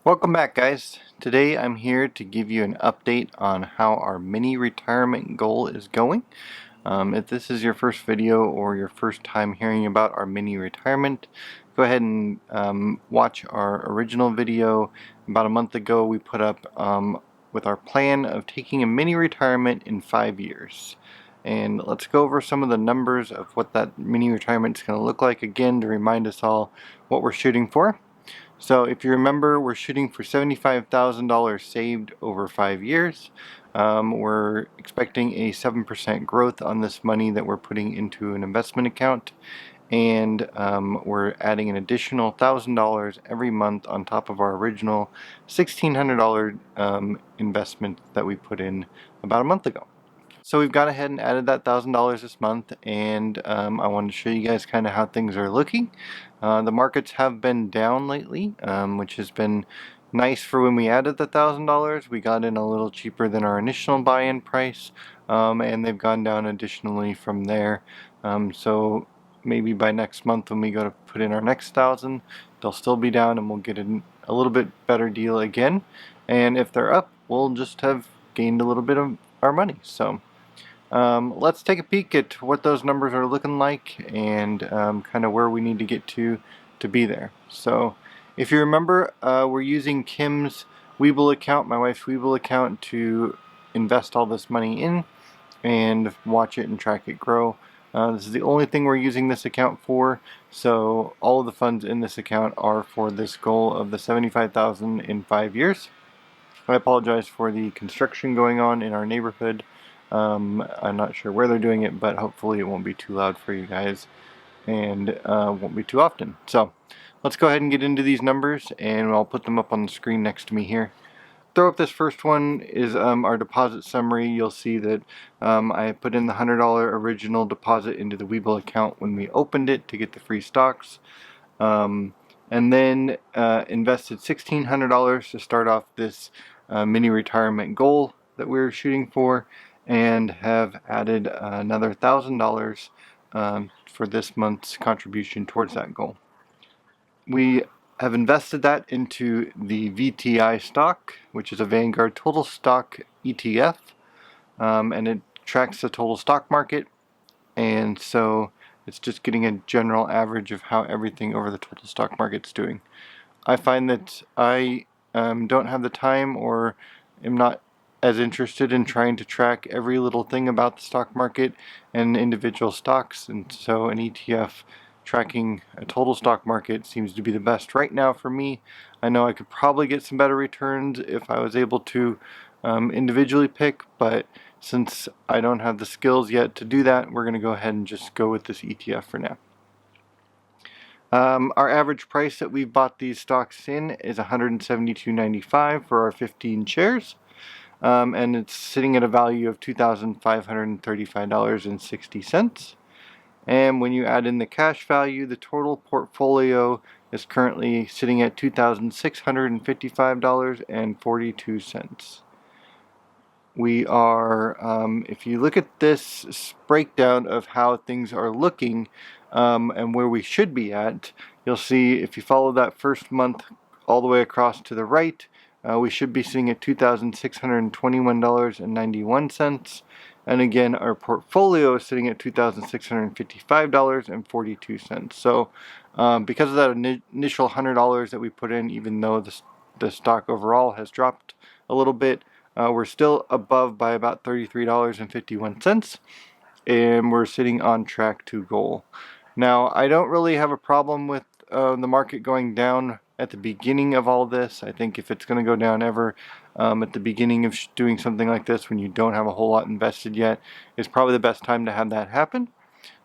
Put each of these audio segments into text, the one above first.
Welcome back, guys. Today I'm here to give you an update on how our mini retirement goal is going. If this is your first video or your first time hearing about our mini retirement, go ahead and watch our original video. About a month ago we put up with our plan of taking a mini retirement in 5 years. And let's go over some of the numbers of what that mini retirement is going to look like again to remind us all what we're shooting for. So if you remember, we're shooting for $75,000 saved over 5 years. We're expecting a 7% growth on this money that we're putting into an investment account, and we're adding an additional $1,000 every month on top of our original $1,600 investment that we put in about a month ago. So we've gone ahead and added that $1,000 this month, and I wanted to show you guys kind of how things are looking. The markets have been down lately, which has been nice for when we added the $1,000. We got in a little cheaper than our initial buy-in price, and they've gone down additionally from there. So maybe by next month when we go to put in our next 1,000, they'll still be down and we'll get a little bit better deal again. And if they're up, we'll just have gained a little bit of our money. So let's take a peek at what those numbers are looking like and kind of where we need to get to be there. So if you remember, we're using Kim's Webull account, my wife's Webull account, to invest all this money in and watch it and track it grow. This is the only thing we're using this account for, so all of the funds in this account are for this goal of the $75,000 in 5 years. I apologize for the construction going on in our neighborhood. I'm not sure where they're doing it, but hopefully it won't be too loud for you guys and won't be too often. So let's go ahead and get into these numbers, and I'll put them up on the screen next to me here. Throw up this first one is our deposit summary. You'll see that I put in the $100 original deposit into the Webull account when we opened it to get the free stocks. And then invested $1,600 to start off this mini retirement goal that we're shooting for, and have added another $1,000 for this month's contribution towards that goal. We have invested that into the VTI stock, which is a Vanguard Total Stock ETF, and it tracks the total stock market, and so it's just getting a general average of how everything over the total stock market's doing. I find that I don't have the time or am not as interested in trying to track every little thing about the stock market and individual stocks, and so an ETF tracking a total stock market seems to be the best right now for me. I know I could probably get some better returns if I was able to individually pick, but since I don't have the skills yet to do that, we're going to go ahead and just go with this ETF for now. Our average price that we've bought these stocks in is $172.95 for our 15 shares, and it's sitting at a value of $2,535.60. And when you add in the cash value, the total portfolio is currently sitting at $2,655.42. We are, if you look at this breakdown of how things are looking and where we should be at, you'll see if you follow that first month all the way across to the right, we should be sitting at $2,621.91. And again, our portfolio is sitting at $2,655.42. So because of that initial $100 that we put in, even though the stock overall has dropped a little bit, we're still above by about $33.51, and we're sitting on track to goal. Now, I don't really have a problem with the market going down at the beginning of all this. I think if it's going to go down ever at the beginning of doing something like this when you don't have a whole lot invested yet, is probably the best time to have that happen.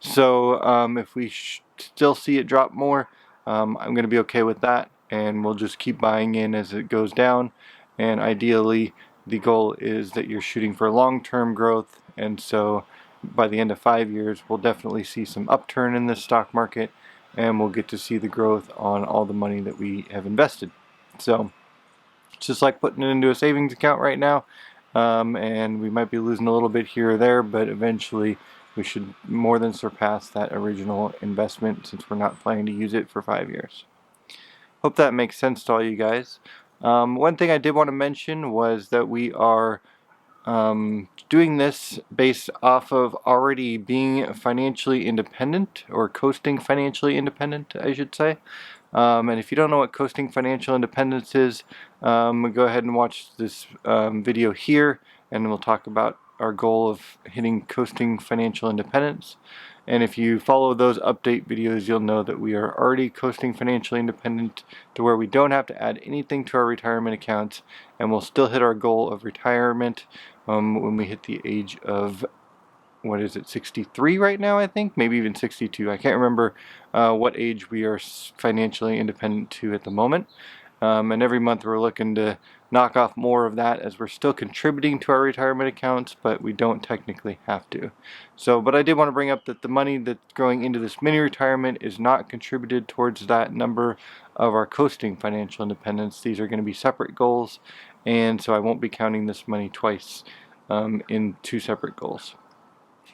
So if we still see it drop more, I'm going to be okay with that, and we'll just keep buying in as it goes down. And ideally, the goal is that you're shooting for long-term growth, and so by the end of 5 years we'll definitely see some upturn in this stock market, and we'll get to see the growth on all the money that we have invested. So it's just like putting it into a savings account right now, and we might be losing a little bit here or there, but eventually we should more than surpass that original investment since we're not planning to use it for 5 years. Hope that makes sense to all you guys. One thing I did want to mention was that we are doing this based off of already being financially independent, or coasting financially independent, I should say. And if you don't know what coasting financial independence is, go ahead and watch this video here, and we'll talk about our goal of hitting coasting financial independence. And if you follow those update videos, you'll know that we are already coasting financially independent to where we don't have to add anything to our retirement accounts, and we'll still hit our goal of retirement when we hit the age of, what is it, 63 right now, I think? Maybe even 62. I can't remember what age we are financially independent to at the moment. And every month we're looking to knock off more of that, as we're still contributing to our retirement accounts, but we don't technically have to. So, but I did want to bring up that the money that's going into this mini retirement is not contributed towards that number of our coasting financial independence. These are going to be separate goals, and so I won't be counting this money twice in two separate goals.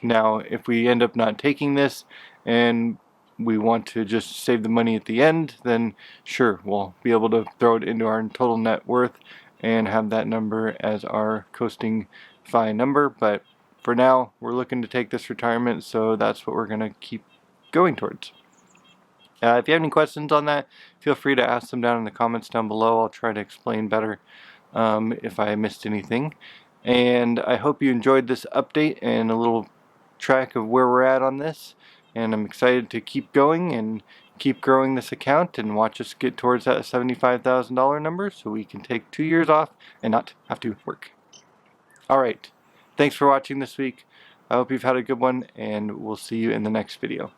Now, if we end up not taking this and we want to just save the money at the end, then sure, we'll be able to throw it into our total net worth and have that number as our coasting FI number. But for now, we're looking to take this retirement, so that's what we're going to keep going towards. If you have any questions on that, feel free to ask them down in the comments down below. I'll try to explain better if I missed anything. And I hope you enjoyed this update and a little track of where we're at on this. And I'm excited to keep going and keep growing this account and watch us get towards that $75,000 number, so we can take 2 years off and not have to work. Alright, thanks for watching this week. I hope you've had a good one, and we'll see you in the next video.